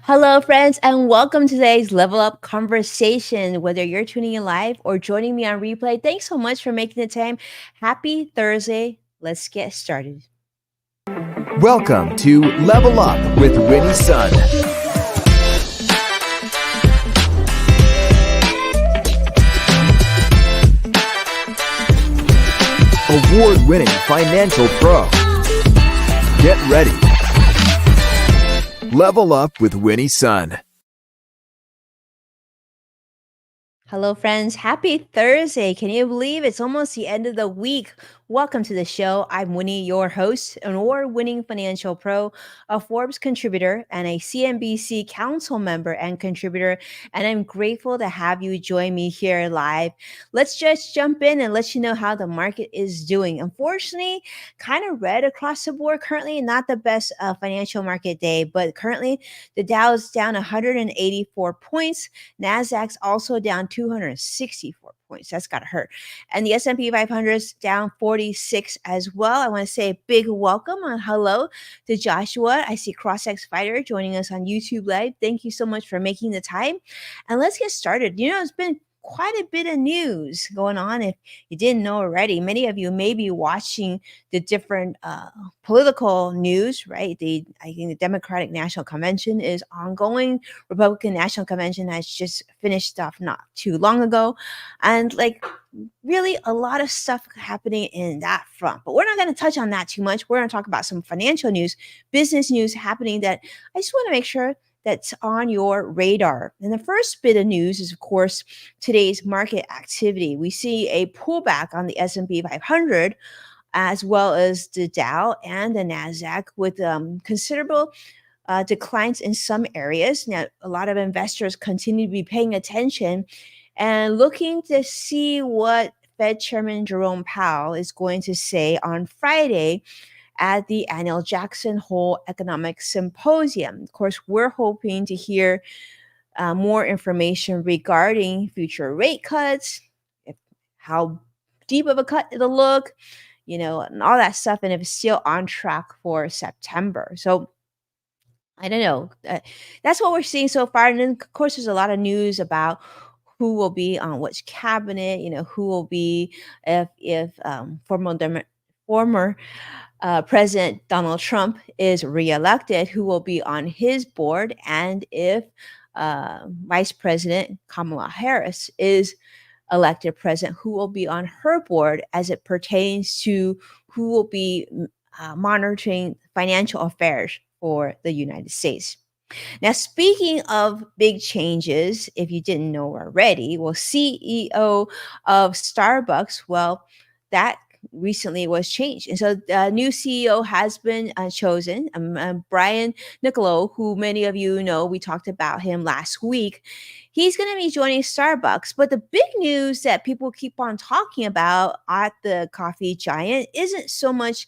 Hello, friends, and welcome to today's Level Up conversation. Whether you're tuning in live or joining me on replay, thanks so much for making the time. Happy Thursday. Let's get started. Welcome to Level Up with Winnie's son. Award-winning financial pro. Get ready. Level Up with Winnie's son. Hello, friends. Happy Thursday. Can you believe it's almost the end of the week? Welcome to the show. I'm Winnie, your host, an award winning financial pro, a Forbes contributor, and a CNBC council member and contributor. And I'm grateful to have you join me here live. Let's just jump in and let you know how the market is doing. Unfortunately, kind of red across the board. Currently, not the best financial market day, but currently the Dow is down 184 points. Nasdaq's also down 264 points. That's got to hurt. And the S&P 500 is down 46 as well. I want to say a big welcome and hello to Joshua. I see CrossX Fighter joining us on YouTube Live. Thank you so much for making the time. And let's get started. It's been quite a bit of news going on. If you didn't know already, many of you may be watching the different political news, right? I think the Democratic National Convention is ongoing. Republican National Convention has just finished up not too long ago. And really a lot of stuff happening in that front. But we're not going to touch on that too much. We're going to talk about some financial news, business news happening that I just want to make sure that's on your radar. And the first bit of news is, of course, today's market activity. We see a pullback on the S&P 500 as well as the Dow and the Nasdaq with considerable declines in some areas. Now, a lot of investors continue to be paying attention and looking to see what Fed Chairman Jerome Powell is going to say on Friday at the annual Jackson Hole Economic Symposium. Of course, we're hoping to hear more information regarding future rate cuts, how deep of a cut it'll look, and all that stuff, and if it's still on track for September. So I don't know. That's what we're seeing so far. And then, of course, there's a lot of news about who will be on which cabinet, who will be if former President Donald Trump is reelected, who will be on his board, and if Vice President Kamala Harris is elected president, who will be on her board as it pertains to who will be monitoring financial affairs for the United States. Now, speaking of big changes, if you didn't know already, CEO of Starbucks, that recently was changed. And so the new CEO has been chosen, Brian Niccolo, who many of you know, we talked about him last week. He's going to be joining Starbucks. But the big news that people keep on talking about at the coffee giant isn't so much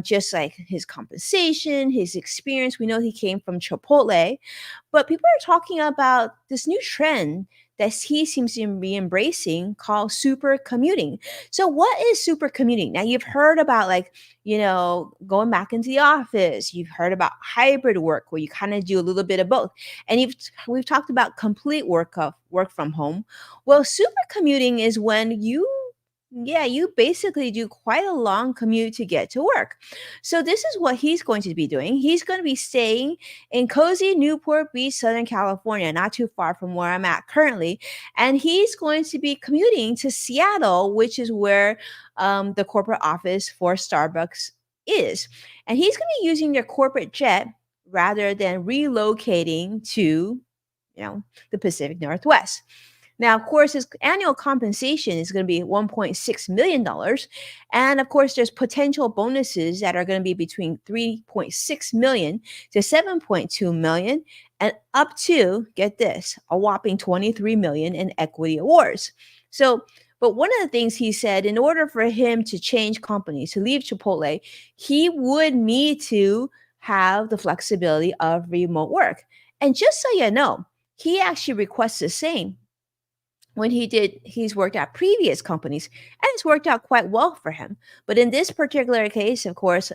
just like his compensation, his experience. We know he came from Chipotle, but people are talking about this new trend that he seems to be embracing called super commuting. So what is super commuting? Now you've heard about going back into the office. You've heard about hybrid work where you kind of do a little bit of both. And we've talked about complete work from home. Well, super commuting is when you basically do quite a long commute to get to work. So this is what he's going to be doing. He's going to be staying in cozy Newport Beach, Southern California, not too far from where I'm at currently. And he's going to be commuting to Seattle, which is where the corporate office for Starbucks is. And he's going to be using their corporate jet rather than relocating to, the Pacific Northwest. Now, of course, his annual compensation is going to be $1.6 million. And of course, there's potential bonuses that are going to be between $3.6 million to $7.2 million and up to, get this, a whopping $23 million in equity awards. But one of the things he said, in order for him to change companies, to leave Chipotle, he would need to have the flexibility of remote work. And just so you know, he actually requests the same when he's worked at previous companies, and it's worked out quite well for him. But in this particular case, of course,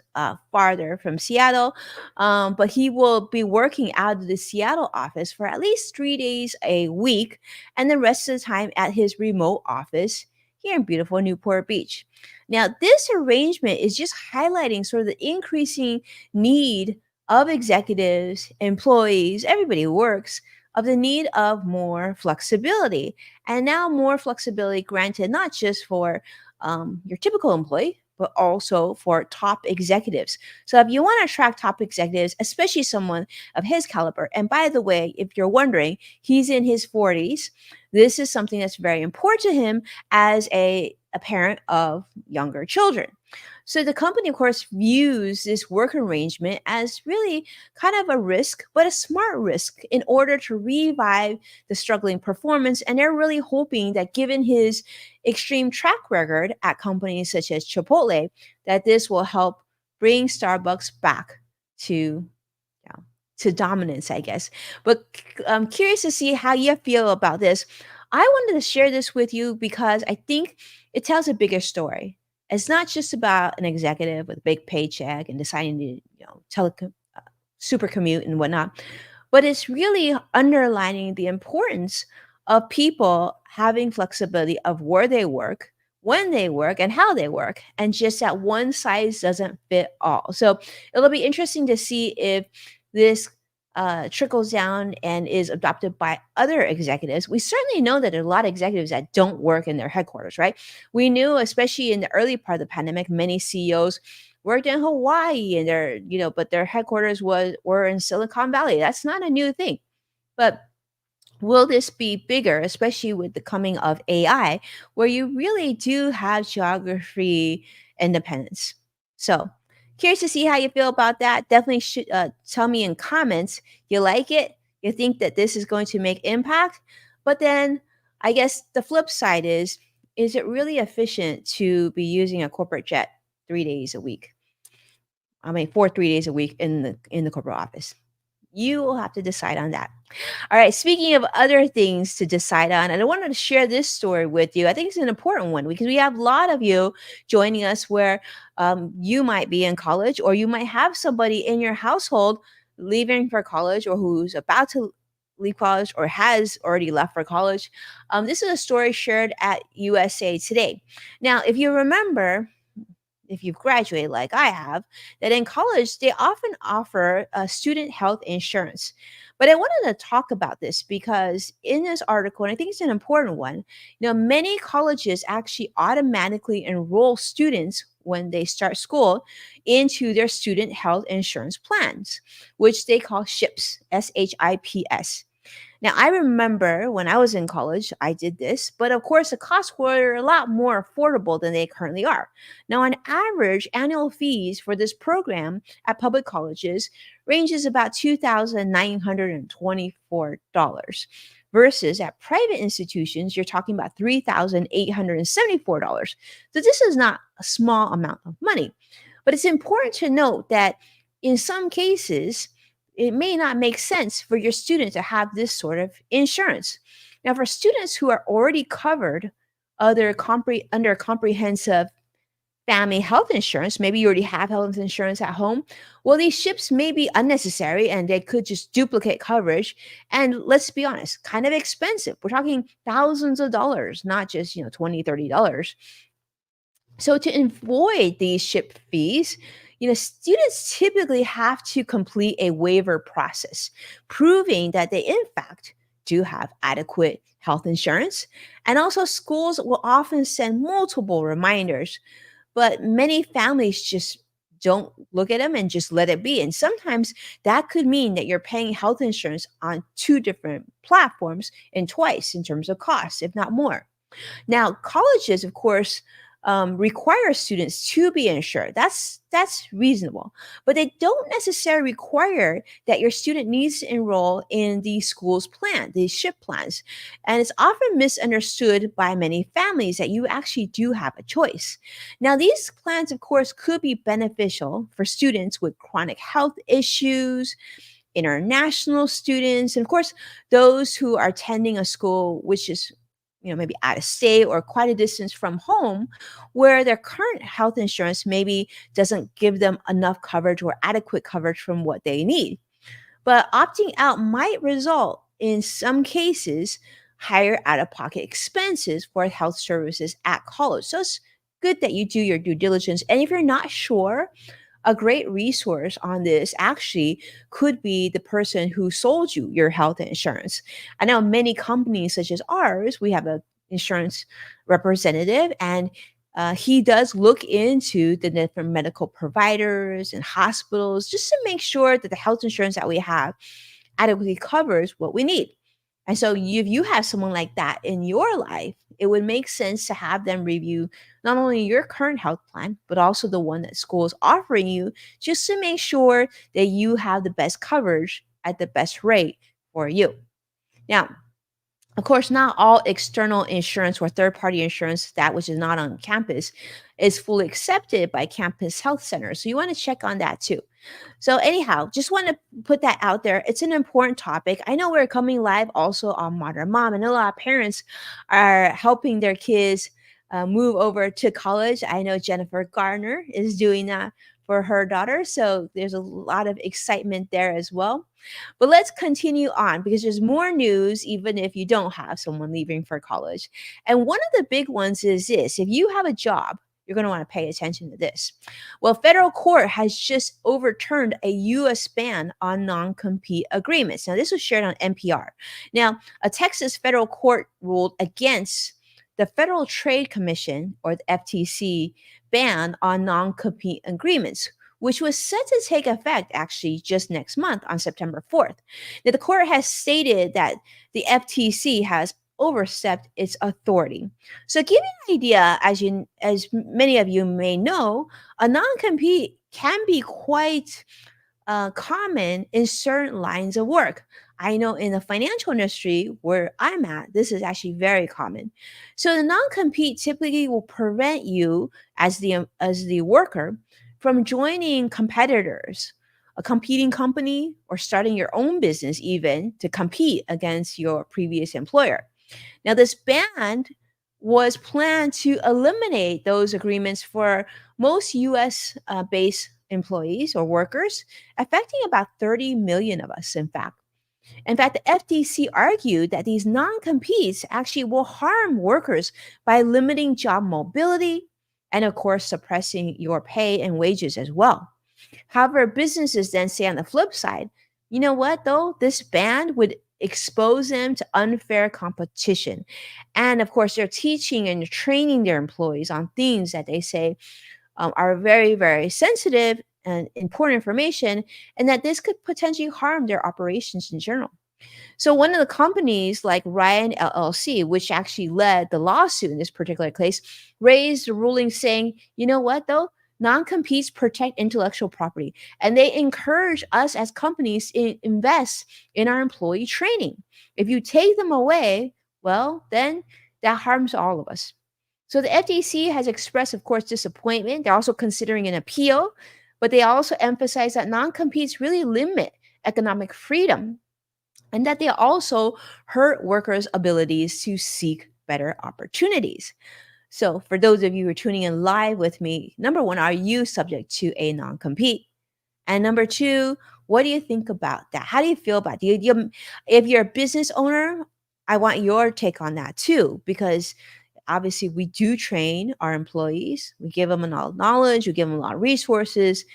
farther from Seattle, but he will be working out of the Seattle office for at least 3 days a week, and the rest of the time at his remote office here in beautiful Newport Beach. Now, this arrangement is just highlighting sort of the increasing need of executives, employees, everybody who works, of the need of more flexibility, and now more flexibility granted not just for your typical employee, but also for top executives. So if you want to attract top executives, especially someone of his caliber, and by the way, if you're wondering, he's in his 40s, this is something that's very important to him as a parent of younger children. So the company, of course, views this work arrangement as really kind of a risk, but a smart risk in order to revive the struggling performance. And they're really hoping that given his extreme track record at companies such as Chipotle, that this will help bring Starbucks back to dominance, I guess. But I'm curious to see how you feel about this. I wanted to share this with you because I think it tells a bigger story. It's not just about an executive with a big paycheck and deciding to, super commute and whatnot, but it's really underlining the importance of people having flexibility of where they work, when they work, and how they work, and just that one size doesn't fit all. So it'll be interesting to see if this trickles down and is adopted by other executives. We certainly know that there are a lot of executives that don't work in their headquarters, right? We knew, especially in the early part of the pandemic, many CEOs worked in Hawaii and but their headquarters were in Silicon Valley. That's not a new thing. But will this be bigger, especially with the coming of AI, where you really do have geography independence? So, curious to see how you feel about that. Definitely should tell me in comments. You like it? You think that this is going to make impact? But then, I guess the flip side is it really efficient to be using a corporate jet 3 days a week? I mean, for 3 days a week in the corporate office. You will have to decide on that. All right. Speaking of other things to decide on, and I wanted to share this story with you. I think it's an important one because we have a lot of you joining us where you might be in college, or you might have somebody in your household leaving for college, or who's about to leave college, or has already left for college. This is a story shared at USA Today. Now, if you remember, if you've graduated like I have, that in college they often offer student health insurance. But I wanted to talk about this because in this article, and I think it's an important one, many colleges actually automatically enroll students when they start school into their student health insurance plans, which they call SHIPS, SHIPS. Now, I remember when I was in college, I did this, but of course, the costs were a lot more affordable than they currently are. Now, on average, annual fees for this program at public colleges ranges about $2,924 versus at private institutions, you're talking about $3,874. So this is not a small amount of money, but it's important to note that in some cases, it may not make sense for your student to have this sort of insurance. Now, for students who are already covered under comprehensive family health insurance, maybe you already have health insurance at home, well, these ships may be unnecessary and they could just duplicate coverage. And let's be honest, kind of expensive. We're talking thousands of dollars, not just, $20, $30. So to avoid these ship fees, students typically have to complete a waiver process, proving that they in fact do have adequate health insurance. And also schools will often send multiple reminders, but many families just don't look at them and just let it be. And sometimes that could mean that you're paying health insurance on two different platforms and twice in terms of costs, if not more. Now, colleges, of course, require students to be insured. That's reasonable, but they don't necessarily require that your student needs to enroll in the school's plan, these SHIP plans. And it's often misunderstood by many families that you actually do have a choice. Now, these plans, of course, could be beneficial for students with chronic health issues, international students, and of course, those who are attending a school which is maybe out of state or quite a distance from home, where their current health insurance maybe doesn't give them enough coverage or adequate coverage from what they need. But opting out might result in some cases higher out of pocket expenses for health services at college. So it's good that you do your due diligence. And if you're not sure, a great resource on this actually could be the person who sold you your health insurance. I know many companies such as ours, we have a insurance representative, and he does look into the different medical providers and hospitals just to make sure that the health insurance that we have adequately covers what we need. And so, if you have someone like that in your life, it would make sense to have them review not only your current health plan, but also the one that school is offering you, just to make sure that you have the best coverage at the best rate for you. Now, of course, not all external insurance or third party insurance, that which is not on campus, is fully accepted by campus health centers. So, you want to check on that too. So, anyhow, just want to put that out there. It's an important topic. I know we're coming live also on Modern Mom, and a lot of parents are helping their kids move over to college. I know Jennifer Garner is doing that for her daughter. So, there's a lot of excitement there as well. But let's continue on because there's more news, even if you don't have someone leaving for college. And one of the big ones is this: if you have a job, you're going to want to pay attention to this. Well, federal court has just overturned a U.S. ban on non-compete agreements. Now, this was shared on NPR. Now, a Texas federal court ruled against the Federal Trade Commission, or the FTC, ban on non-compete agreements, which was set to take effect actually just next month on September 4th. Now, the court has stated that the FTC has overstepped its authority. So, give you an idea, as many of you may know, a non-compete can be quite common in certain lines of work. I know in the financial industry where I'm at, this is actually very common. So the non-compete typically will prevent you as the worker from joining competitors, a competing company, or starting your own business even to compete against your previous employer. Now, this ban was planned to eliminate those agreements for most US based employees or workers, affecting about 30 million of us, in fact. In fact, the FTC argued that these non competes actually will harm workers by limiting job mobility and, of course, suppressing your pay and wages as well. However, businesses then say on the flip side, you know what, though? This ban would expose them to unfair competition. And of course, they're teaching and training their employees on things that they say are very, very sensitive and important information, and that this could potentially harm their operations in general. So one of the companies like Ryan LLC, which actually led the lawsuit in this particular case, raised a ruling saying, you know what though? Non-competes protect intellectual property, and they encourage us as companies to invest in our employee training. If you take them away, well, then that harms all of us. So the FTC has expressed, of course, disappointment. They're also considering an appeal, but they also emphasize that non-competes really limit economic freedom and that they also hurt workers' abilities to seek better opportunities. So, for those of you who are tuning in live with me, number one, are you subject to a non compete? And number two, what do you think about that? How do you feel about it? If you're a business owner, I want your take on that too, because obviously we do train our employees, we give them a lot of knowledge, we give them a lot of resources.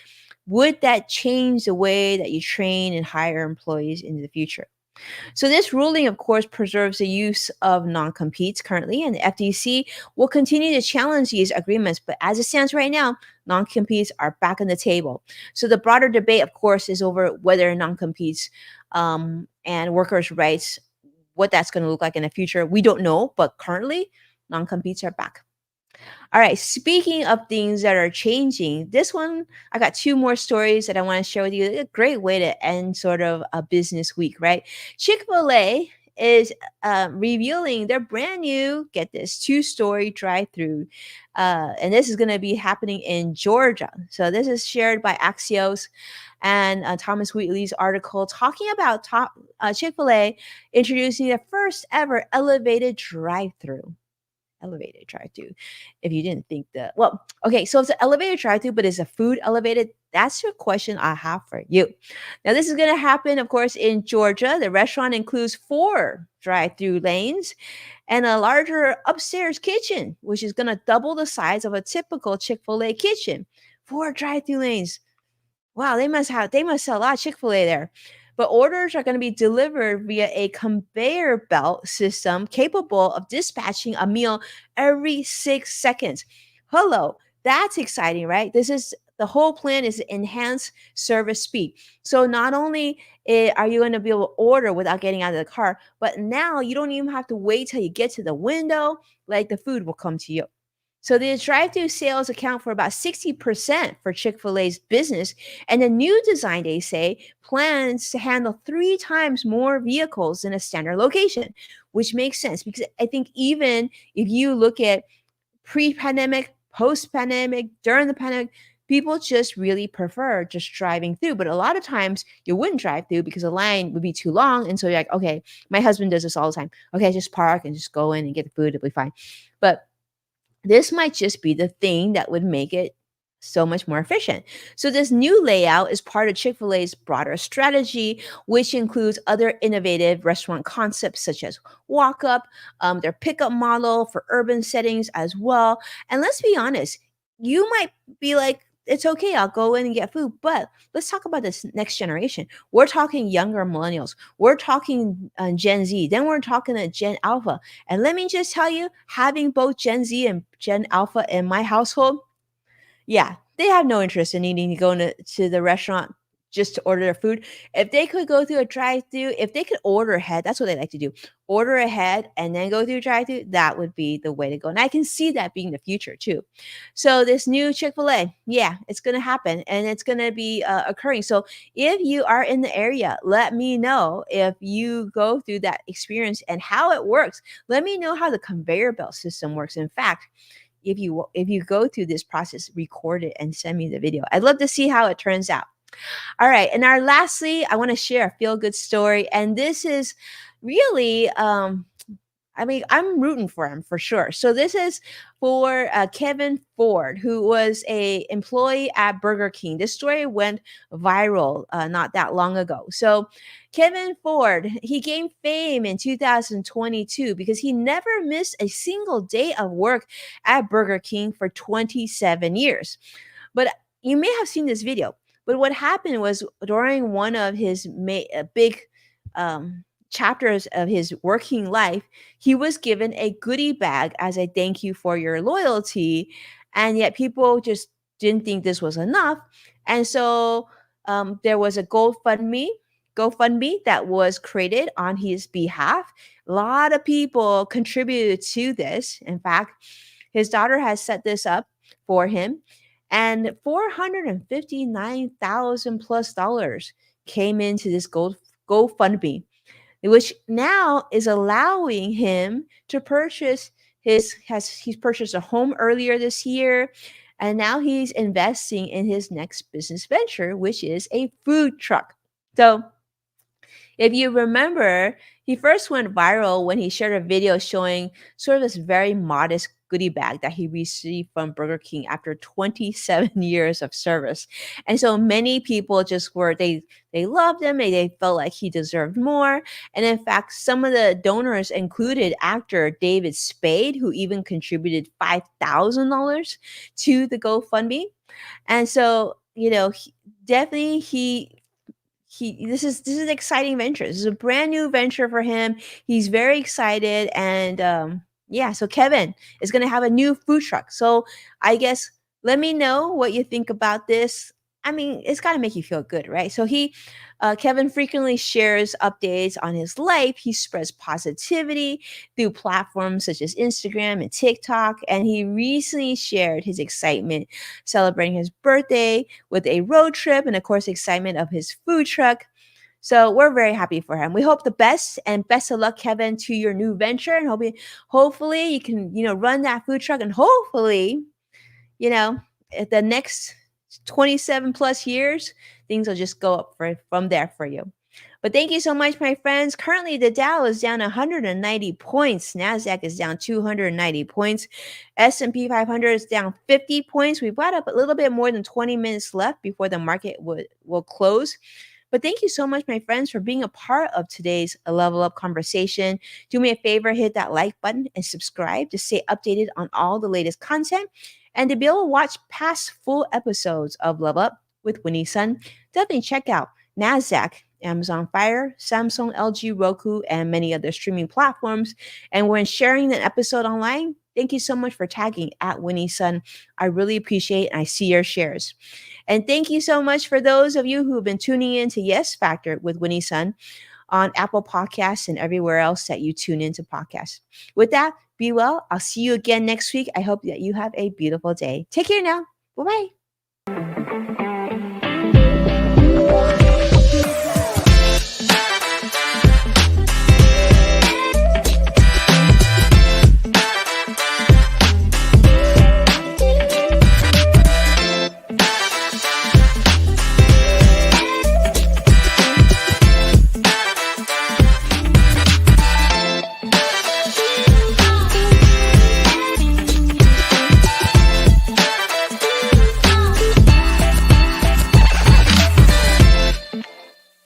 Would that change the way that you train and hire employees in the future? So this ruling, of course, preserves the use of non-competes currently, and the FTC will continue to challenge these agreements. But as it stands right now, non-competes are back on the table. So the broader debate, of course, is over whether non-competes and workers' rights, what that's going to look like in the future. We don't know, but currently, non-competes are back. All right, speaking of things that are changing, this one, I got two more stories that I want to share with you. A great way to end sort of a business week, right? Chick-fil-A is revealing their brand new, get this, two-story drive-through. And this is going to be happening in Georgia. So this is shared by Axios and Thomas Wheatley's article talking about Chick-fil-A introducing the first ever elevated drive-through. If you didn't think that, well, okay, so it's an elevated drive-through, but is a food elevated? That's your question I have for you. Now, this is going to happen, of course, in Georgia. The restaurant includes 4 drive-through lanes and a larger upstairs kitchen, which is going to double the size of a typical Chick-fil-A kitchen. 4 drive-through lanes. Wow, they must sell a lot of Chick-fil-A there. But orders are going to be delivered via a conveyor belt system capable of dispatching a meal every 6 seconds. Hello, that's exciting, right? This is the whole plan is to enhance service speed. So not only are you going to be able to order without getting out of the car, but now you don't even have to wait till you get to the window, like the food will come to you. So the drive-through sales account for about 60% for Chick-fil-A's business, and the new design, they say, plans to handle 3 times more vehicles in a standard location, which makes sense because I think even if you look at pre-pandemic, post-pandemic, during the pandemic, people just really prefer just driving through. But a lot of times you wouldn't drive through because the line would be too long. And so you're like, okay, my husband does this all the time. Okay, just park and just go in and get the food, it'll be fine. But this might just be the thing that would make it so much more efficient. So, this new layout is part of Chick fil A's broader strategy, which includes other innovative restaurant concepts such as walk up, their pickup model for urban settings as well. And let's be honest, you might be like, it's okay, I'll go in and get food. But let's talk about this next generation. We're talking younger millennials, we're talking Gen Z, then we're talking Gen Alpha. And let me just tell you, having both Gen Z and Gen Alpha in my household, yeah, they have no interest in needing to go to the restaurant just to order their food. If they could go through a drive-through, if they could order ahead, that's what they like to do. Order ahead and then go through a drive-through, that would be the way to go. And I can see that being the future too. So this new Chick-fil-A, yeah, it's going to happen and it's going to be occurring. So if you are in the area, let me know if you go through that experience and how it works. Let me know how the conveyor belt system works. In fact, if you go through this process, record it and send me the video. I'd love to see how it turns out. All right, and our lastly, I want to share a feel good story, and this is really I mean, I'm rooting for him for sure. So this is for Kevin Ford, who was a employee at Burger King. This story went viral not that long ago. So Kevin Ford, he gained fame in 2022 because he never missed a single day of work at Burger King for 27 years. But you may have seen this video. But what happened was during one of his big chapters of his working life, he was given a goodie bag as a thank you for your loyalty. And yet people just didn't think this was enough. And so there was a GoFundMe that was created on his behalf. A lot of people contributed to this. In fact, his daughter has set this up for him. And 459,000 plus dollars came into this GoFundMe, which now is allowing him to purchase he's purchased a home earlier this year, and now he's investing in his next business venture, which is a food truck. So if you remember, he first went viral when he shared a video showing sort of this very modest goodie bag that he received from Burger King after 27 years of service. And so many people just were they loved him, they felt like he deserved more. And in fact, some of the donors included actor David Spade, who even contributed $5,000 to the GoFundMe. And so, definitely he this is an exciting venture. This is a brand new venture for him. He's very excited, and yeah, so Kevin is going to have a new food truck. So I guess let me know what you think about this. I mean, it's got to make you feel good, right? So Kevin frequently shares updates on his life. He spreads positivity through platforms such as Instagram and TikTok. And he recently shared his excitement celebrating his birthday with a road trip and, of course, excitement of his food truck. So we're very happy for him. We hope the best and best of luck, Kevin, to your new venture. And hopefully you can, run that food truck and hopefully, you know, at the next 27 plus years, things will just go up from there for you. But thank you so much, my friends. Currently, the Dow is down 190 points. Nasdaq is down 290 points. S&P 500 is down 50 points. We've got up a little bit more than 20 minutes left before the market will close. But thank you so much, my friends, for being a part of today's Level Up conversation. Do me a favor, hit that like button and subscribe to stay updated on all the latest content. And to be able to watch past full episodes of Level Up with Winnie Sun, definitely check out NASDAQ, Amazon Fire, Samsung, LG, Roku, and many other streaming platforms. And when sharing an episode online, thank you so much for tagging at Winnie Sun. I really appreciate it, and I see your shares. And thank you so much for those of you who have been tuning in to Yes Factor with Winnie Sun on Apple Podcasts and everywhere else that you tune into podcasts. With that, be well. I'll see you again next week. I hope that you have a beautiful day. Take care now. Bye bye.